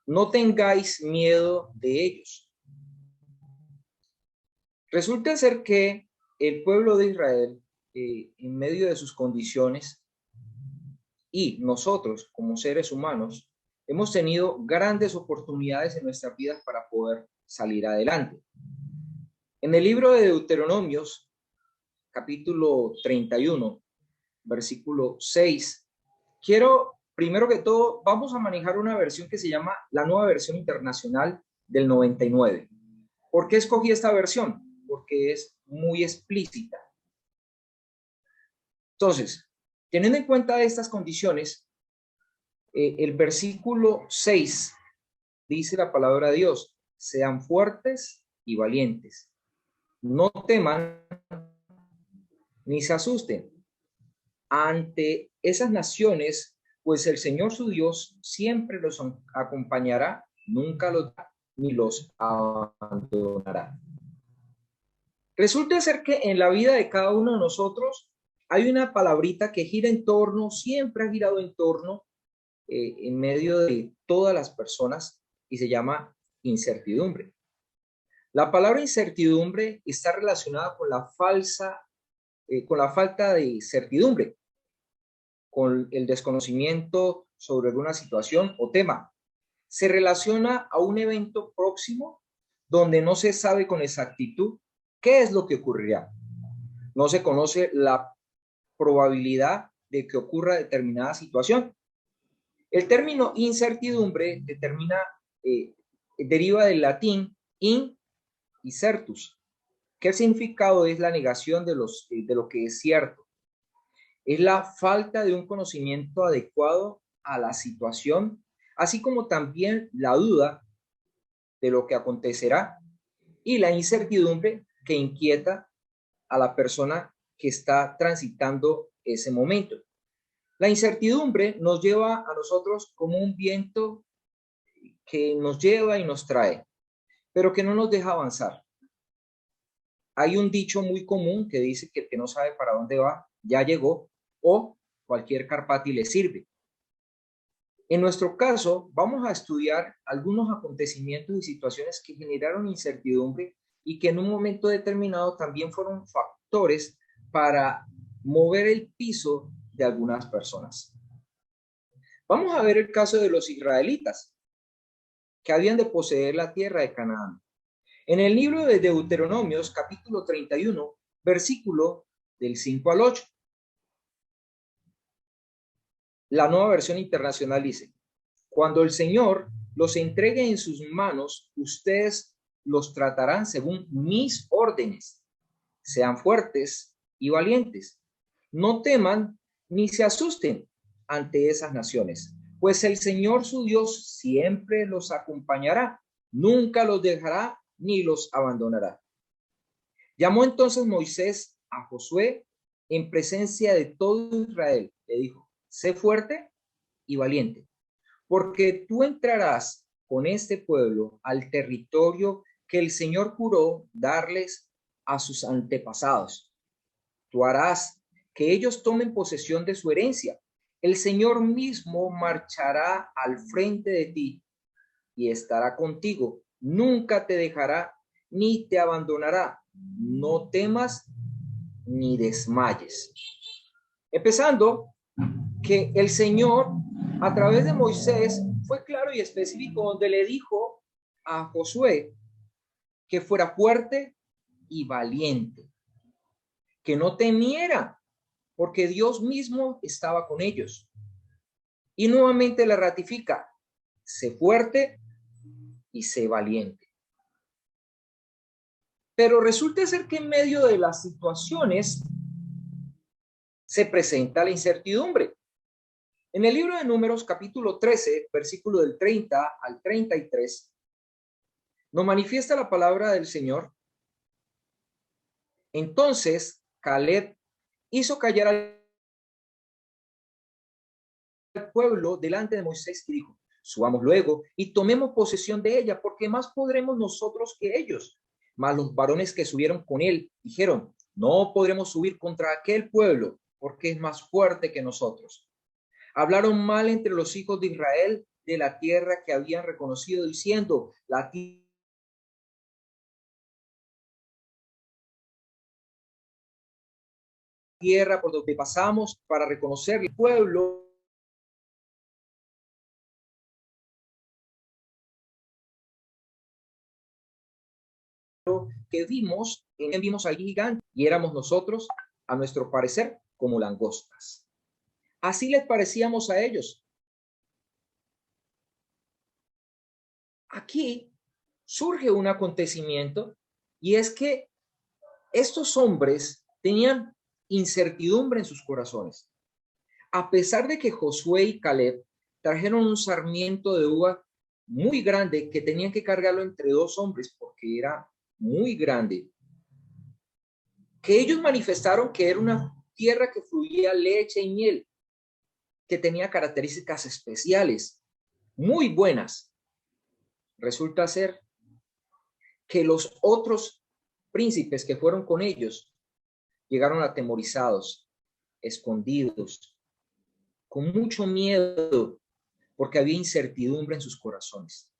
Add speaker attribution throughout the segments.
Speaker 1: no tengáis miedo de ellos. Resulta ser que el pueblo de Israel, en medio de sus condiciones, y nosotros como seres humanos, hemos tenido grandes oportunidades en nuestras vidas para poder salir adelante. En el libro de Deuteronomios, capítulo 31, versículo 6, primero que todo, vamos a manejar una versión que se llama la Nueva Versión Internacional del 99. ¿Por qué escogí esta versión? Porque es muy explícita. Entonces, teniendo en cuenta estas condiciones, el versículo 6 dice la palabra de Dios: sean fuertes y valientes, no teman ni se asusten ante esas naciones, pues el Señor su Dios siempre los acompañará, nunca los ni los abandonará. Resulta ser que en la vida de cada uno de nosotros hay una palabrita que gira en torno, siempre ha girado en torno, en medio de todas las personas, y se llama incertidumbre. La palabra incertidumbre está relacionada con con la falta de certidumbre, con el desconocimiento sobre alguna situación o tema. Se relaciona a un evento próximo donde no se sabe con exactitud qué es lo que ocurrirá. No se conoce la probabilidad de que ocurra determinada situación. El término incertidumbre deriva del latín in y certus, que el significado es la negación de lo que es cierto. Es la falta de un conocimiento adecuado a la situación, así como también la duda de lo que acontecerá y la incertidumbre que inquieta a la persona que está transitando ese momento. La incertidumbre nos lleva a nosotros como un viento que nos lleva y nos trae, pero que no nos deja avanzar. Hay un dicho muy común que dice que el que no sabe para dónde va, ya llegó, o cualquier carpati le sirve. En nuestro caso, vamos a estudiar algunos acontecimientos y situaciones que generaron incertidumbre y que en un momento determinado también fueron factores para mover el piso de algunas personas. Vamos a ver el caso de los israelitas que habían de poseer la tierra de Canaán. En el libro de Deuteronomios, capítulo 31, versículo del 5 al 8. La Nueva Versión Internacional dice: cuando el Señor los entregue en sus manos, ustedes los tratarán según mis órdenes. Sean fuertes y valientes. No teman ni se asusten ante esas naciones, pues el Señor su Dios siempre los acompañará, nunca los dejará ni los abandonará. Llamó entonces Moisés a Josué en presencia de todo Israel. Le dijo: sé fuerte y valiente, porque tú entrarás con este pueblo al territorio que el Señor juró darles a sus antepasados. Tú harás que ellos tomen posesión de su herencia. El Señor mismo marchará al frente de ti y estará contigo. Nunca te dejará ni te abandonará. No temas ni desmayes. Empezando, que el Señor, a través de Moisés, fue claro y específico, donde le dijo a Josué que fuera fuerte y valiente, que no temiera, porque Dios mismo estaba con ellos. Y nuevamente le ratifica: sé fuerte y sé valiente. Pero resulta ser que en medio de las situaciones se presenta la incertidumbre. En el libro de Números, capítulo 13, versículo del 30 al 33, nos manifiesta la palabra del Señor. Entonces Caleb hizo callar al pueblo delante de Moisés y dijo: subamos luego y tomemos posesión de ella, porque más podremos nosotros que ellos. Mas los varones que subieron con él dijeron: no podremos subir contra aquel pueblo, porque es más fuerte que nosotros. Hablaron mal entre los hijos de Israel de la tierra que habían reconocido, diciendo, la tierra por donde pasamos para reconocer el pueblo que vimos allí gigante y éramos nosotros, a nuestro parecer, como langostas. Así les parecíamos a ellos. Aquí surge un acontecimiento y es que estos hombres tenían incertidumbre en sus corazones. A pesar de que Josué y Caleb trajeron un sarmiento de uva muy grande que tenían que cargarlo entre dos hombres porque era muy grande, que ellos manifestaron que era una tierra que fluía leche y miel, que tenía características especiales, muy buenas. Resulta ser que los otros príncipes que fueron con ellos llegaron atemorizados, escondidos, con mucho miedo, porque había incertidumbre en sus corazones.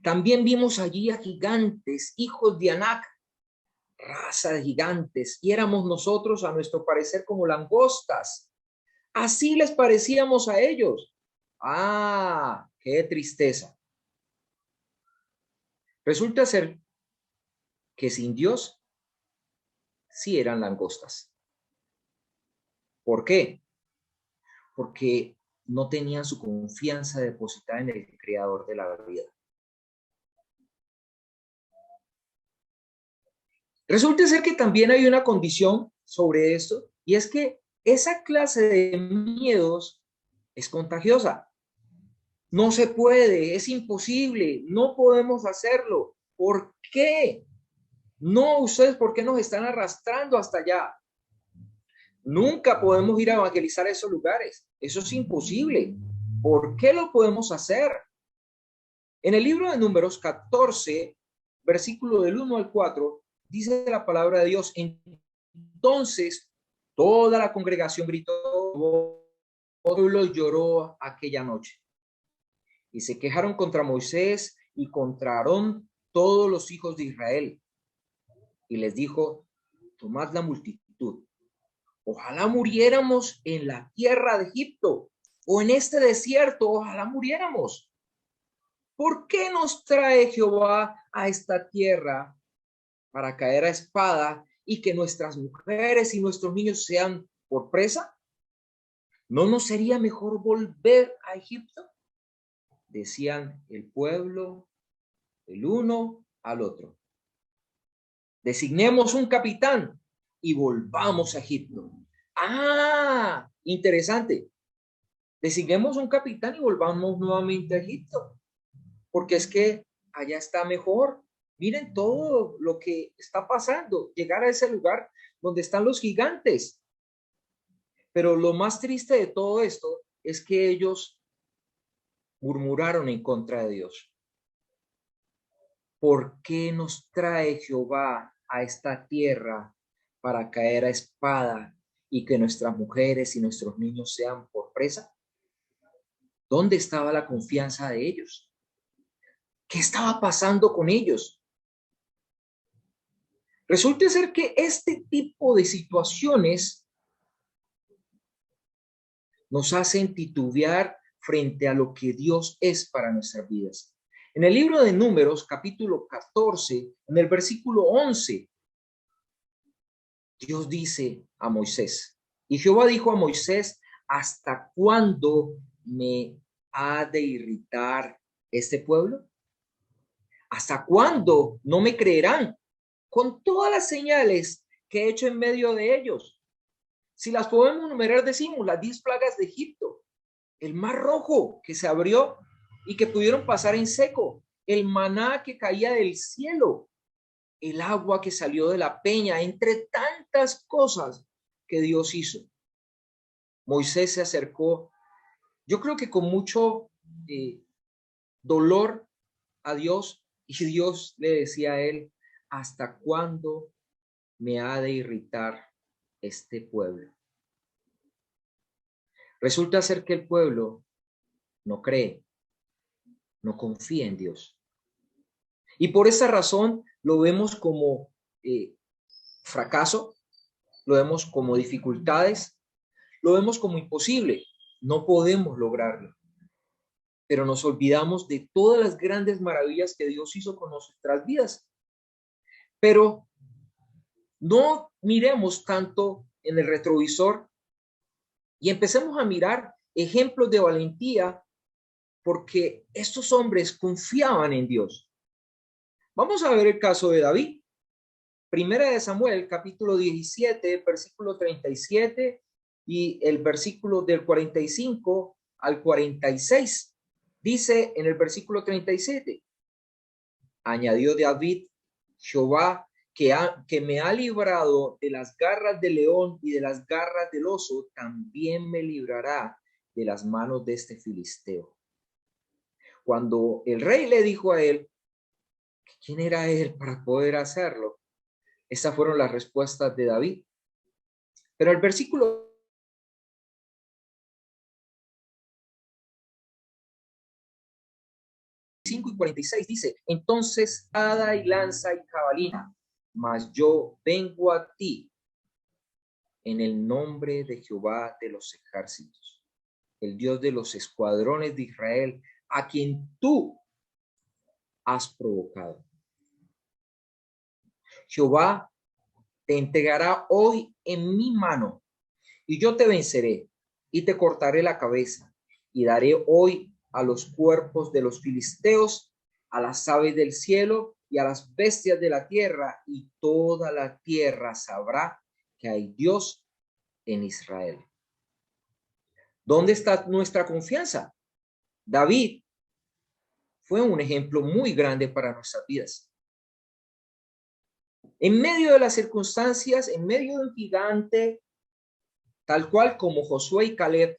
Speaker 1: También vimos allí a gigantes, hijos de Anac, raza de gigantes, y éramos nosotros, a nuestro parecer, como langostas. Así les parecíamos a ellos. ¡Ah! ¡Qué tristeza! Resulta ser que sin Dios sí eran langostas. ¿Por qué? Porque no tenían su confianza depositada en el Creador de la vida. Resulta ser que también hay una condición sobre esto, y es que esa clase de miedos es contagiosa. No se puede, es imposible, no podemos hacerlo. ¿Por qué? No, ustedes, ¿por qué nos están arrastrando hasta allá? Nunca podemos ir a evangelizar a esos lugares. Eso es imposible. ¿Por qué lo podemos hacer? En el libro de Números 14, versículo del 1 al 4, dice la palabra de Dios. Entonces, toda la congregación gritó, el pueblo lloró aquella noche. Y se quejaron contra Moisés y contra Aarón todos los hijos de Israel. Y les dijo, tomad la multitud. Ojalá muriéramos en la tierra de Egipto o en este desierto, ojalá muriéramos. ¿Por qué nos trae Jehová a esta tierra para caer a espada y que nuestras mujeres y nuestros niños sean por presa? ¿No nos sería mejor volver a Egipto? Decían el pueblo el uno al otro. Designemos un capitán y volvamos a Egipto. Ah, interesante. Designemos un capitán y volvamos nuevamente a Egipto, porque es que allá está mejor. Miren todo lo que está pasando, llegar a ese lugar donde están los gigantes. Pero lo más triste de todo esto es que ellos murmuraron en contra de Dios. ¿Por qué nos trae Jehová a esta tierra para caer a espada y que nuestras mujeres y nuestros niños sean por presa? ¿Dónde estaba la confianza de ellos? ¿Qué estaba pasando con ellos? Resulta ser que este tipo de situaciones nos hacen titubear frente a lo que Dios es para nuestras vidas. En el libro de Números, capítulo 14, en el versículo 11, Dios dice a Moisés, y Jehová dijo a Moisés, ¿hasta cuándo me ha de irritar este pueblo? ¿Hasta cuándo no me creerán con todas las señales que he hecho en medio de ellos? Si las podemos numerar, decimos las 10 plagas de Egipto, el mar rojo que se abrió y que pudieron pasar en seco, el maná que caía del cielo, el agua que salió de la peña, entre tantas cosas que Dios hizo. Moisés se acercó, yo creo que con mucho dolor a Dios, y Dios le decía a él, ¿hasta cuándo me ha de irritar este pueblo? Resulta ser que el pueblo no cree, no confía en Dios. Y por esa razón lo vemos como fracaso, lo vemos como dificultades, lo vemos como imposible. No podemos lograrlo. Pero nos olvidamos de todas las grandes maravillas que Dios hizo con nuestras vidas. Pero no miremos tanto en el retrovisor y empecemos a mirar ejemplos de valentía, porque estos hombres confiaban en Dios. Vamos a ver el caso de David. Primera de Samuel, capítulo 17, versículo 37 y el versículo del 45 al 46. Dice en el versículo 37, añadió David, Jehová que me ha librado de las garras del león y de las garras del oso, también me librará de las manos de este filisteo. Cuando el rey le dijo a él, ¿quién era él para poder hacerlo? Esas fueron las respuestas de David. Pero el versículo 5 y 46 dice, entonces espada y lanza y jabalina, mas yo vengo a ti en el nombre de Jehová de los ejércitos, el Dios de los escuadrones de Israel, a quien tú has provocado. Jehová te entregará hoy en mi mano, y yo te venceré, y te cortaré la cabeza, y daré hoy a los cuerpos de los filisteos, a las aves del cielo y a las bestias de la tierra, y toda la tierra sabrá que hay Dios en Israel. ¿Dónde está nuestra confianza? David fue un ejemplo muy grande para nuestras vidas. En medio de las circunstancias, en medio de un gigante, tal cual como Josué y Caleb,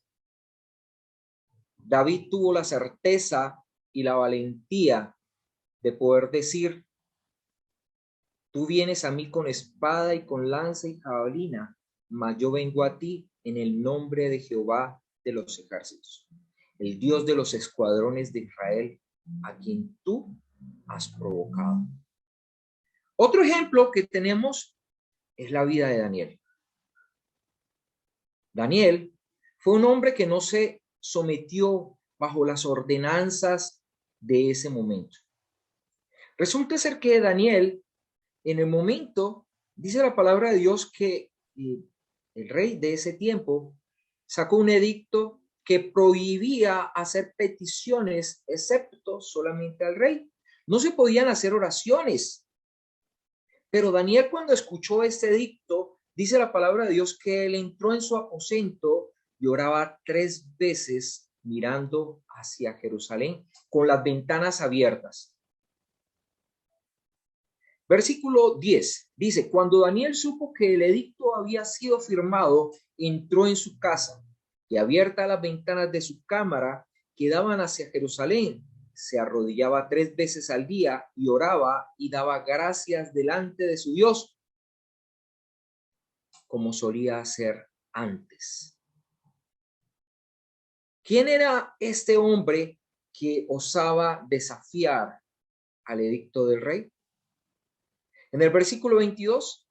Speaker 1: David tuvo la certeza y la valentía de poder decir, tú vienes a mí con espada y con lanza y jabalina, mas yo vengo a ti en el nombre de Jehová de los ejércitos, el Dios de los escuadrones de Israel, a quien tú has provocado. Otro ejemplo que tenemos es la vida de Daniel. Daniel fue un hombre que no se sometió bajo las ordenanzas de ese momento. Resulta ser que Daniel, en el momento, dice la palabra de Dios que el rey de ese tiempo sacó un edicto que prohibía hacer peticiones, excepto solamente al rey. No se podían hacer oraciones. Pero Daniel, cuando escuchó este edicto, dice la palabra de Dios que él entró en su aposento y oraba 3 veces mirando hacia Jerusalén con las ventanas abiertas. Versículo 10 dice, cuando Daniel supo que el edicto había sido firmado, entró en su casa y abiertas las ventanas de su cámara que daban hacia Jerusalén, se arrodillaba 3 veces al día y oraba y daba gracias delante de su Dios, como solía hacer antes. ¿Quién era este hombre que osaba desafiar al edicto del rey? En el versículo 22,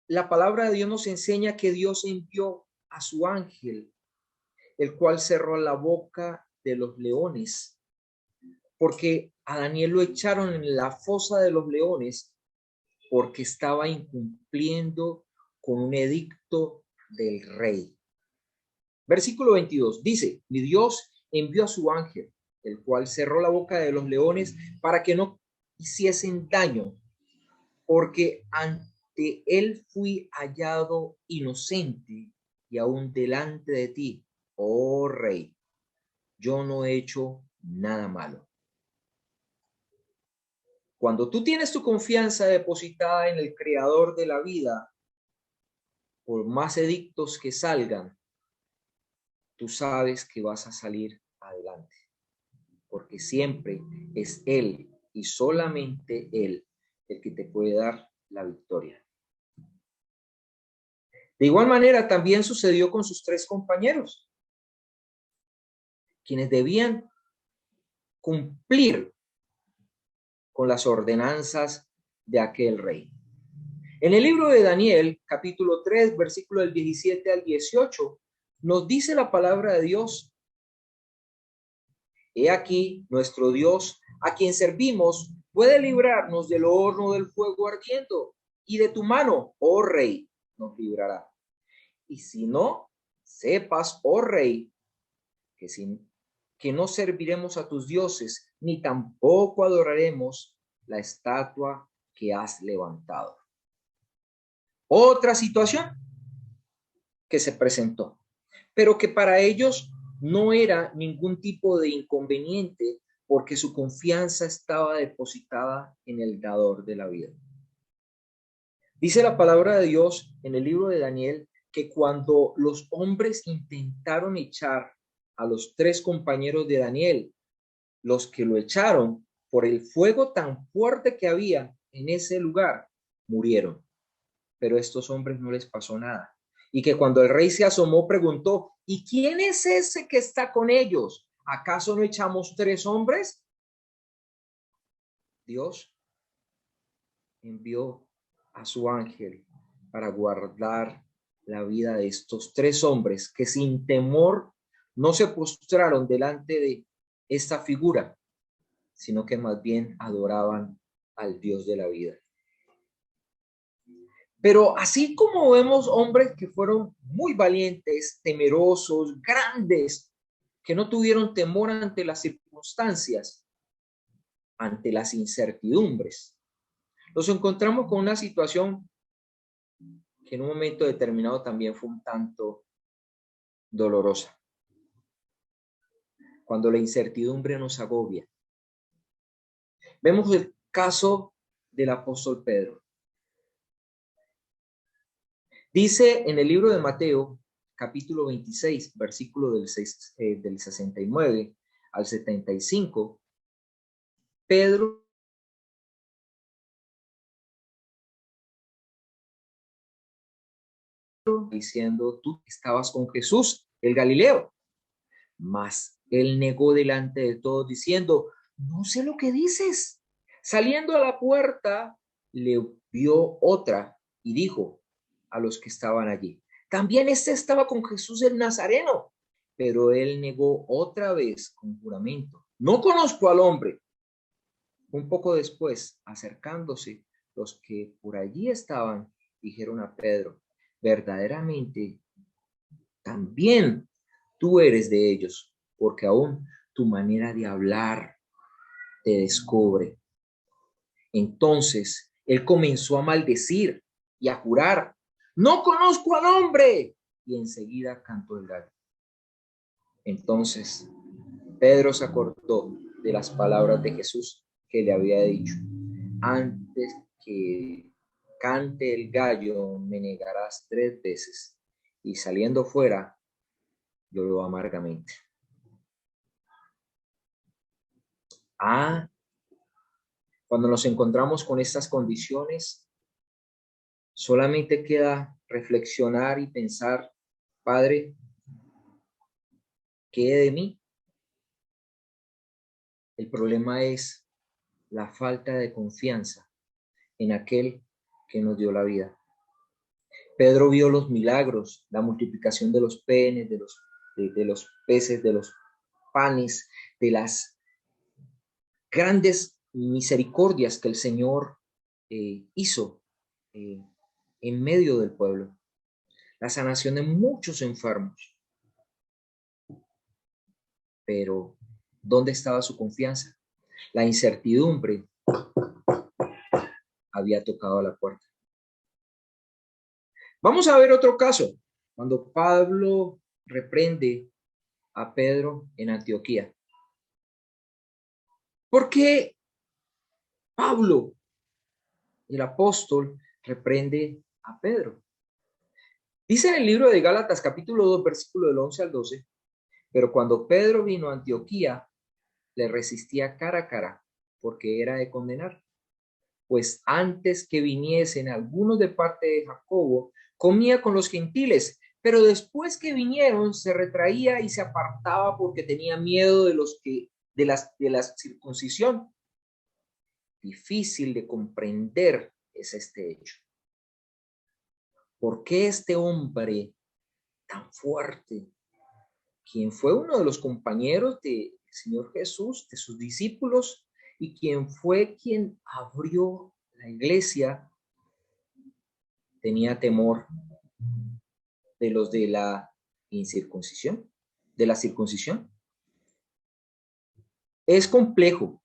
Speaker 1: la palabra de Dios nos enseña que Dios envió a su ángel, el cual cerró la boca de los leones, porque a Daniel lo echaron en la fosa de los leones porque estaba incumpliendo con un edicto del rey. Versículo 22 dice, mi Dios envió a su ángel, el cual cerró la boca de los leones para que no hiciesen daño, porque ante él fui hallado inocente y aún delante de ti, oh rey, yo no he hecho nada malo. Cuando tú tienes tu confianza depositada en el creador de la vida, por más edictos que salgan, tú sabes que vas a salir adelante, porque siempre es Él y solamente Él el que te puede dar la victoria. De igual manera, también sucedió con sus 3 compañeros. quienes debían cumplir con las ordenanzas de aquel rey. En el libro de Daniel, capítulo 3, versículo del 17 al 18, nos dice la palabra de Dios: He aquí, nuestro Dios, a quien servimos, puede librarnos del horno del fuego ardiendo, y de tu mano, oh rey, nos librará. Y si no, sepas, oh rey, que no serviremos a tus dioses, ni tampoco adoraremos la estatua que has levantado. Otra situación que se presentó, pero que para ellos no era ningún tipo de inconveniente, porque su confianza estaba depositada en el dador de la vida. Dice la palabra de Dios en el libro de Daniel que cuando los hombres intentaron echar a los 3 compañeros de Daniel, los que lo echaron por el fuego tan fuerte que había en ese lugar, murieron. Pero a estos hombres no les pasó nada. Y que cuando el rey se asomó, preguntó: ¿y quién es ese que está con ellos? ¿Acaso no echamos 3 hombres? Dios envió a su ángel para guardar la vida de estos 3 hombres que sin temor no se postraron delante de esta figura, sino que más bien adoraban al Dios de la vida. Pero así como vemos hombres que fueron muy valientes, temerosos, grandes, que no tuvieron temor ante las circunstancias, ante las incertidumbres, nos encontramos con una situación que en un momento determinado también fue un tanto dolorosa. Cuando la incertidumbre nos agobia. Vemos el caso del apóstol Pedro. Dice en el libro de Mateo, capítulo 26, versículo del 69 al 75, Pedro diciendo: tú estabas con Jesús, el Galileo. Mas él negó delante de todos diciendo: no sé lo que dices. Saliendo a la puerta, le vio otra y dijo a los que estaban allí: también este estaba con Jesús el Nazareno. Pero él negó otra vez con juramento: no conozco al hombre. Un poco después, acercándose los que por allí estaban, dijeron a Pedro: verdaderamente también tú eres de ellos, porque aún tu manera de hablar te descubre. Entonces él comenzó a maldecir y a jurar: no conozco al hombre. Y enseguida cantó el gallo. Entonces Pedro se acordó de las palabras de Jesús que le había dicho: antes que cante el gallo me negarás 3 veces. Y saliendo fuera, lloró amargamente. Cuando nos encontramos con estas condiciones, solamente queda reflexionar y pensar: Padre, ¿qué de mí? El problema es la falta de confianza en aquel que nos dio la vida. Pedro vio los milagros, la multiplicación de los peces, de los peces, de los panes, de las grandes misericordias que el Señor hizo en medio del pueblo. La sanación de muchos enfermos. Pero ¿dónde estaba su confianza? La incertidumbre había tocado a la puerta. Vamos a ver otro caso, cuando Pablo reprende a Pedro en Antioquía. ¿Por qué Pablo, el apóstol, reprende a Pedro? Dice en el libro de Gálatas, capítulo 2, versículo del 11 al 12, pero cuando Pedro vino a Antioquía, le resistía cara a cara, porque era de condenar. Pues antes que viniesen algunos de parte de Jacobo, comía con los gentiles, Pero después que vinieron, se retraía y se apartaba porque tenía miedo de la circuncisión. Difícil de comprender es este hecho. ¿Por qué este hombre tan fuerte, quien fue uno de los compañeros del Señor Jesús, de sus discípulos, y quien fue quien abrió la iglesia, tenía temor de los de la incircuncisión, de la circuncisión? Es complejo,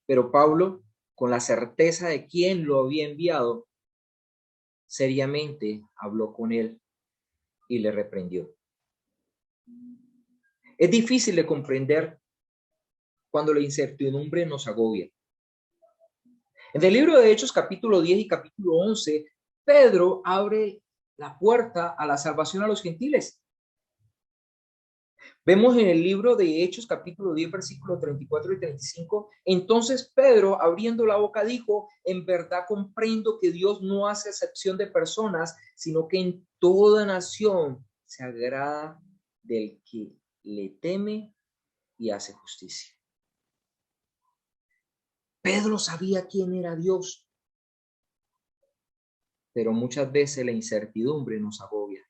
Speaker 1: pero Pablo, con la certeza de quién lo había enviado, seriamente habló con él y le reprendió. Es difícil de comprender cuando la incertidumbre nos agobia. En el libro de Hechos, capítulo 10 y capítulo 11, Pedro abre la puerta a la salvación a los gentiles. Vemos en el libro de Hechos, capítulo 10, versículos 34 y 35, entonces Pedro, abriendo la boca, dijo, en verdad comprendo que Dios no hace acepción de personas, sino que en toda nación se agrada del que le teme y hace justicia. Pedro sabía quién era Dios, pero muchas veces la incertidumbre nos agobia.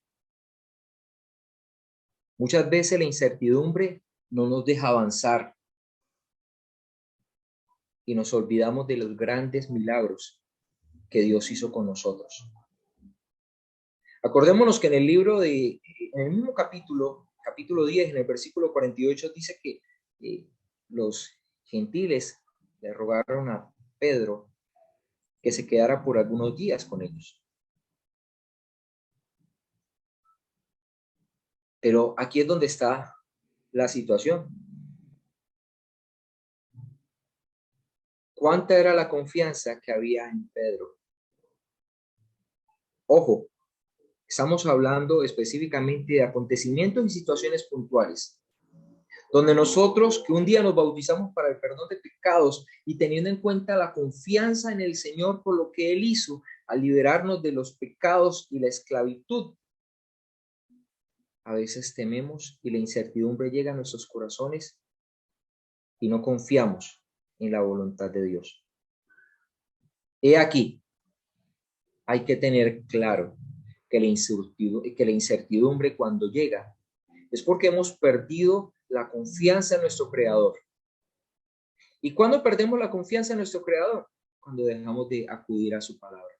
Speaker 1: Muchas veces la incertidumbre no nos deja avanzar y nos olvidamos de los grandes milagros que Dios hizo con nosotros. Acordémonos que en el libro en el mismo capítulo 10, en el versículo 48, dice que los gentiles le rogaron a Pedro que se quedara por algunos días con ellos. Pero aquí es donde está la situación. ¿Cuánta era la confianza que había en Pedro? Ojo, estamos hablando específicamente de acontecimientos y situaciones puntuales, donde nosotros que un día nos bautizamos para el perdón de pecados y teniendo en cuenta la confianza en el Señor por lo que Él hizo al liberarnos de los pecados y la esclavitud, a veces tememos y la incertidumbre llega a nuestros corazones y no confiamos en la voluntad de Dios. He aquí, hay que tener claro que la incertidumbre cuando llega es porque hemos perdido la confianza en nuestro Creador. ¿Y cuándo perdemos la confianza en nuestro Creador? Cuando dejamos de acudir a su palabra.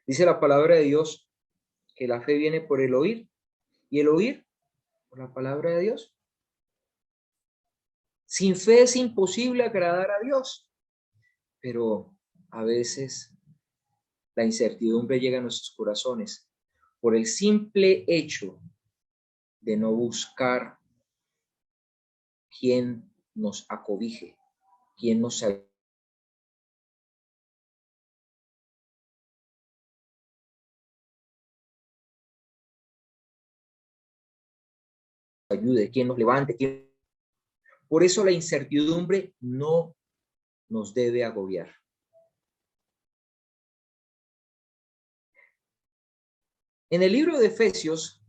Speaker 1: Dice la palabra de Dios que la fe viene por el oír y el oír por la palabra de Dios. Sin fe es imposible agradar a Dios, pero a veces la incertidumbre llega a nuestros corazones por el simple hecho de no buscar quien nos acobije, quien nos ayude, quien nos levante. Por eso la incertidumbre no nos debe agobiar. En el libro de Efesios,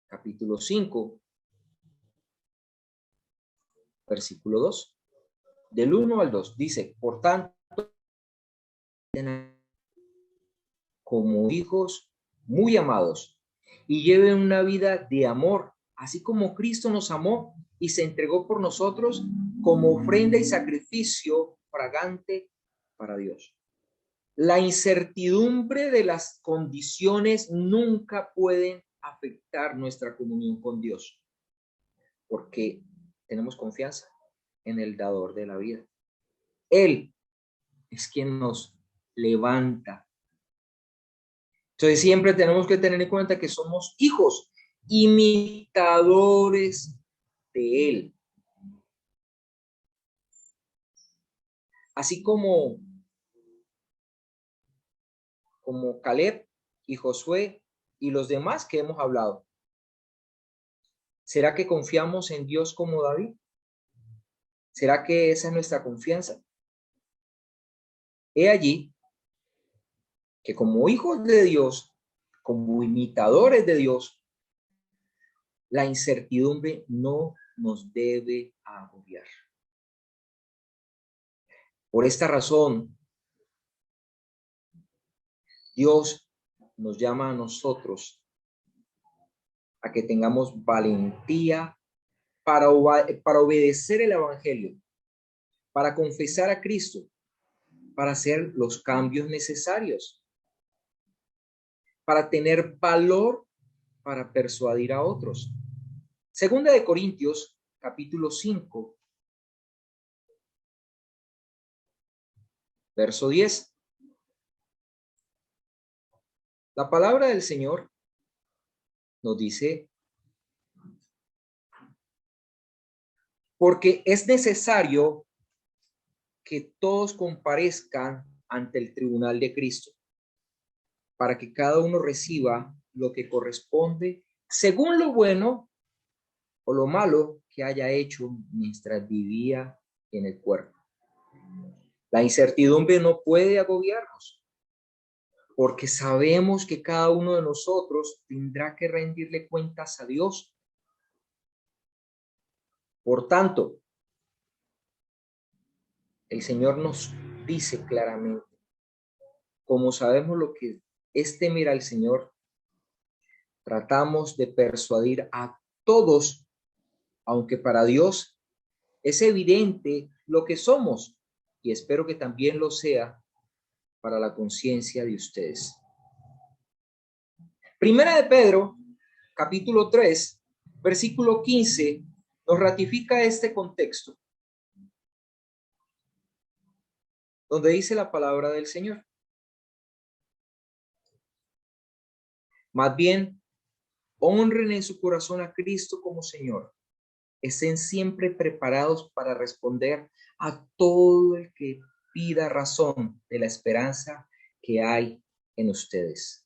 Speaker 1: capítulo 5, versículo 2, del 1 al 2, dice, por tanto, como hijos muy amados, y lleven una vida de amor, así como Cristo nos amó y se entregó por nosotros como ofrenda y sacrificio fragante para Dios. La incertidumbre de las condiciones nunca pueden afectar nuestra comunión con Dios, porque tenemos confianza en el dador de la vida. Él es quien nos levanta. Entonces siempre tenemos que tener en cuenta que somos hijos, imitadores de Él. Así como Caleb y Josué y los demás que hemos hablado. ¿Será que confiamos en Dios como David? ¿Será que esa es nuestra confianza? He allí que como hijos de Dios, como imitadores de Dios, la incertidumbre no nos debe agobiar. Por esta razón, Dios nos llama a nosotros a que tengamos valentía para obedecer el Evangelio, para confesar a Cristo, para hacer los cambios necesarios, para tener valor para persuadir a otros. Segunda de Corintios, capítulo 5, verso 10. La palabra del Señor nos dice: porque es necesario que todos comparezcan ante el tribunal de Cristo, para que cada uno reciba lo que corresponde según lo bueno o lo malo que haya hecho mientras vivía en el cuerpo. La incertidumbre no puede agobiarnos, porque sabemos que cada uno de nosotros tendrá que rendirle cuentas a Dios. Por tanto, el Señor nos dice claramente, como sabemos lo que es temer al Señor, tratamos de persuadir a todos, aunque para Dios es evidente lo que somos, y espero que también lo sea para la conciencia de ustedes. Primera de Pedro, capítulo 3, versículo 15, nos ratifica este contexto, donde dice la palabra del Señor: más bien, honren en su corazón a Cristo como Señor. Estén siempre preparados para responder a todo el que pida razón de la esperanza que hay en ustedes.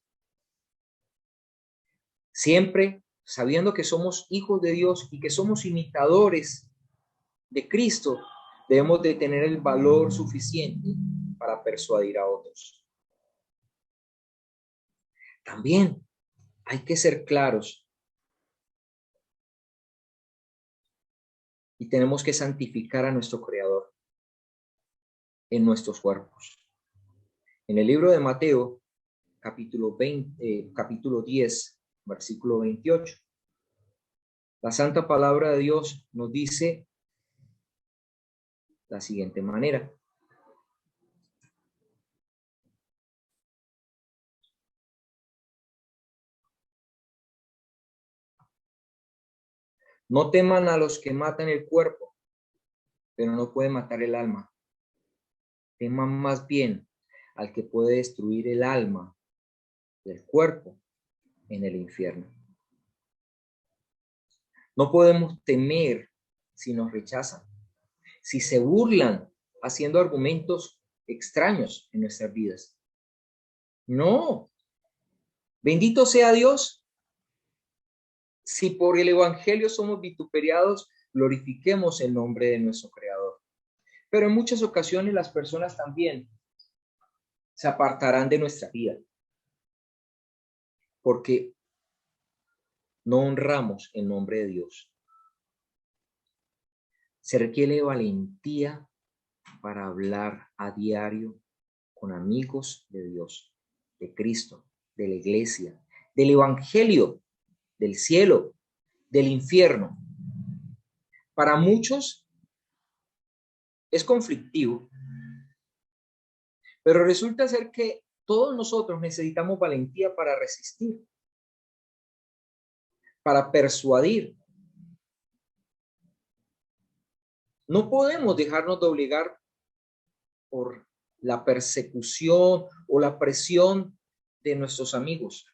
Speaker 1: Siempre sabiendo que somos hijos de Dios y que somos imitadores de Cristo, debemos de tener el valor suficiente para persuadir a otros. También hay que ser claros y tenemos que santificar a nuestro Creador en nuestros cuerpos. En el libro de Mateo, capítulo 10, versículo 28, la santa palabra de Dios nos dice la siguiente manera: no teman a los que matan el cuerpo, pero no pueden matar el alma. Teman más bien al que puede destruir el alma del cuerpo en el infierno. No podemos temer si nos rechazan, si se burlan haciendo argumentos extraños en nuestras vidas. No. Bendito sea Dios. Si por el Evangelio somos vituperados, glorifiquemos el nombre de nuestro Creador. Pero en muchas ocasiones las personas también se apartarán de nuestra vida, porque no honramos el nombre de Dios. Se requiere valentía para hablar a diario con amigos de Dios, de Cristo, de la iglesia, del Evangelio, del cielo, del infierno. Para muchos es conflictivo, pero resulta ser que todos nosotros necesitamos valentía para resistir, para persuadir. No podemos dejarnos doblegar por la persecución o la presión de nuestros amigos.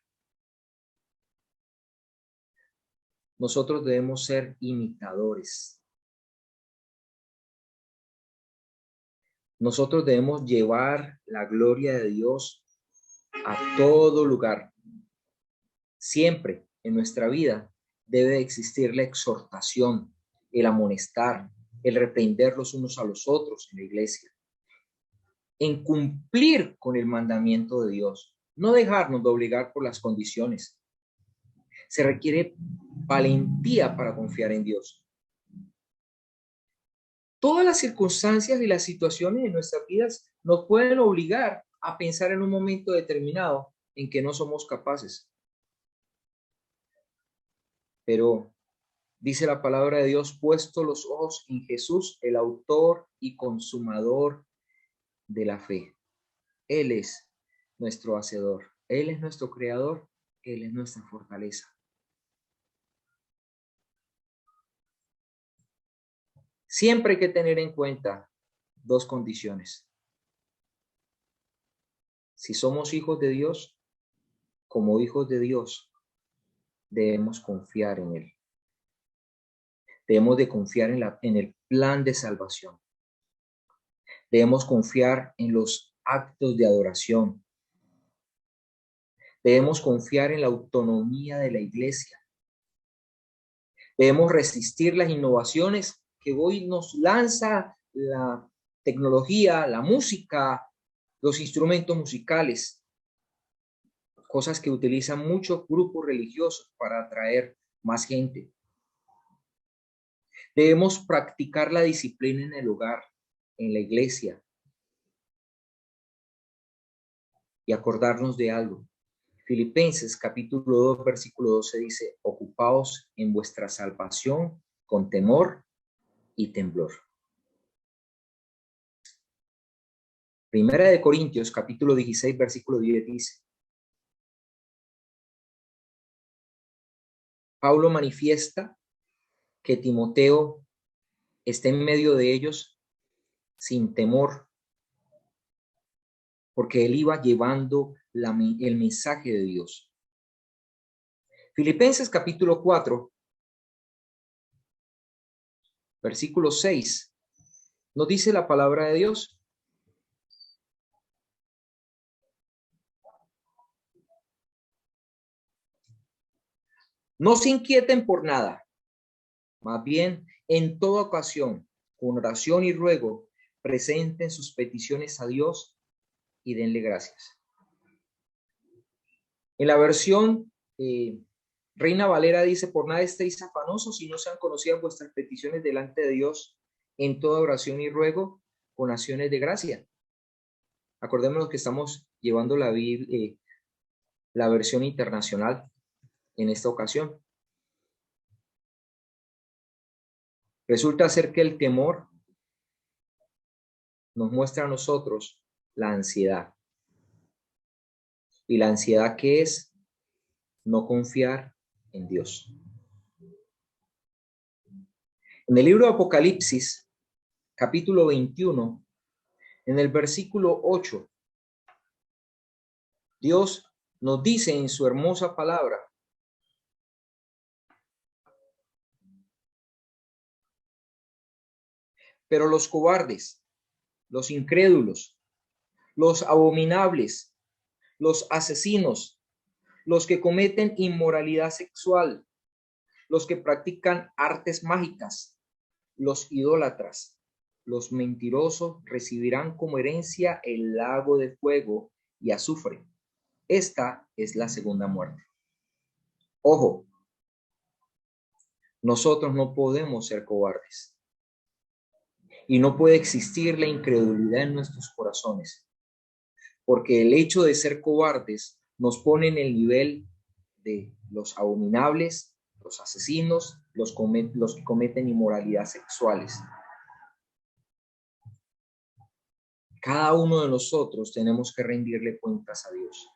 Speaker 1: Nosotros debemos ser imitadores. Nosotros debemos llevar la gloria de Dios a todo lugar. Siempre en nuestra vida debe existir la exhortación, el amonestar, el reprender los unos a los otros en la iglesia, en cumplir con el mandamiento de Dios, no dejarnos de obligar por las condiciones. Se requiere valentía para confiar en Dios. Todas las circunstancias y las situaciones de nuestras vidas nos pueden obligar a pensar en un momento determinado en que no somos capaces. Pero dice la palabra de Dios, puesto los ojos en Jesús, el autor y consumador de la fe. Él es nuestro hacedor, Él es nuestro creador, Él es nuestra fortaleza. Siempre hay que tener en cuenta dos condiciones. Si somos hijos de Dios, como hijos de Dios, debemos confiar en Él. Debemos de confiar en el plan de salvación. Debemos confiar en los actos de adoración. Debemos confiar en la autonomía de la iglesia. Debemos resistir las innovaciones que hoy nos lanza la tecnología, la música, los instrumentos musicales, cosas que utilizan muchos grupos religiosos para atraer más gente. Debemos practicar la disciplina en el hogar, en la iglesia, y acordarnos de algo. Filipenses capítulo 2, versículo 12 dice, ocupaos en vuestra salvación con temor y temblor. Primera de Corintios capítulo 16, versículo 10 dice, Pablo manifiesta que Timoteo esté en medio de ellos sin temor, porque él iba llevando el mensaje de Dios. Filipenses capítulo 4, versículo 6, nos dice la palabra de Dios. No se inquieten por nada, más bien en toda ocasión, con oración y ruego, presenten sus peticiones a Dios y denle gracias. En la versión Reina Valera dice, por nada estéis afanosos si no sean conocidas vuestras peticiones delante de Dios en toda oración y ruego con acciones de gracia. Acordémonos que estamos llevando la versión internacional en esta ocasión. Resulta ser que el temor nos muestra a nosotros la ansiedad. ¿Y la ansiedad qué es? No confiar en Dios. En el libro de Apocalipsis, capítulo 21, en el versículo 8, Dios nos dice en su hermosa palabra, pero los cobardes, los incrédulos, los abominables, los asesinos, los que cometen inmoralidad sexual, los que practican artes mágicas, los idólatras, los mentirosos recibirán como herencia el lago de fuego y azufre. Esta es la segunda muerte. Ojo, nosotros no podemos ser cobardes. Y no puede existir la incredulidad en nuestros corazones, porque el hecho de ser cobardes nos pone en el nivel de los abominables, los asesinos, los que cometen inmoralidad sexuales. Cada uno de nosotros tenemos que rendirle cuentas a Dios.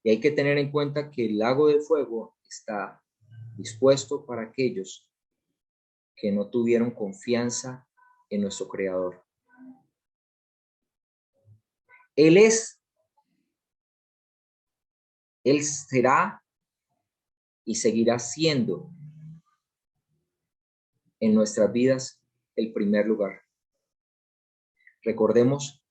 Speaker 1: Y hay que tener en cuenta que el lago de fuego está dispuesto para aquellos que no tuvieron confianza en nuestro Creador. Él será y seguirá siendo en nuestras vidas el primer lugar. Recordemos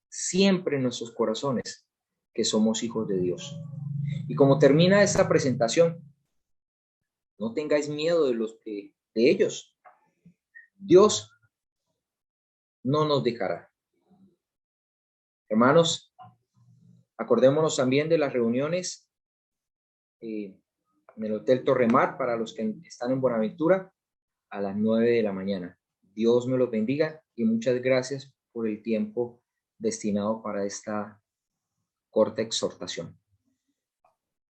Speaker 1: siempre en nuestros corazones que somos hijos de Dios. Y como termina esta presentación, no tengáis miedo de ellos. Dios no nos dejará. Hermanos, Acordémonos también de las reuniones en el Hotel Torremar para los que están en Buenaventura a las 9 de la mañana. Dios me los bendiga y muchas gracias por el tiempo destinado para esta corta exhortación.